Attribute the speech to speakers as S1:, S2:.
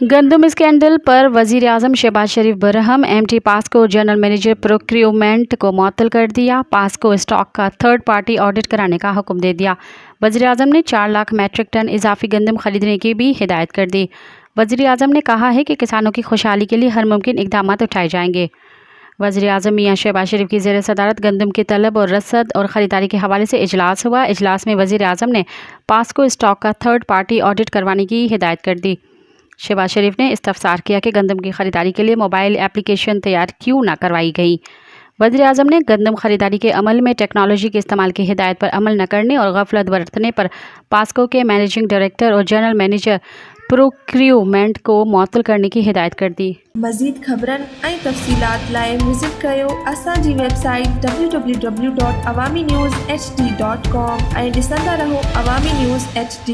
S1: गंदम स्कैंडल पर वज़ीर आज़म शहबाज शरीफ Barham. MT POCSO general manager procurement को मुअत्तल कर दिया। पास्को स्टॉक का थर्ड पार्टी ऑडिट कराने का हुक्म दे दिया। वज़ीर आज़म ने 4 लाख मैट्रिक टन इजाफी गंदम खरीदने की भी हिदायत कर दी। वज़ीर आज़म ने कहा है कि किसानों की खुशहाली के लिए हर मुमकिन इक़दाम उठाए जाएंगे। वज़ीर आज़म मियां शहबाज शरीफ की ज़ेर सदारत गंदम की तलब और रसद और ख़रीदारी के हवाले से इजलास हुआ। इजलास में वज़ीर आज़म ने पास्को स्टॉक का थर्ड पार्टी ऑडिट करवाने की हिदायत कर दी। शहबाज शरीफ ने इस्तफसार किया कि गंदम की खरीदारी के लिए मोबाइल एप्लीकेशन तैयार क्यों ना करवाई गई। वज़ीर आज़म ने गंदम खरीदारी के अमल में टेक्नोलॉजी के इस्तेमाल की हिदायत पर अमल न करने और गफलत बरतने पर पास्को के मैनेजिंग डायरेक्टर और जनरल मैनेजर प्रोक्योरमेंट को मुअत्तल करने की हिदायत कर दी।
S2: मज़ीद ख़बरन ऐं तफ़सीलात लाइ विज़िट कयो असांजी वेबसाइट www.awamiNewsHD.com ऐं ॾिसंदा रहो अवामी न्यूज़ HD।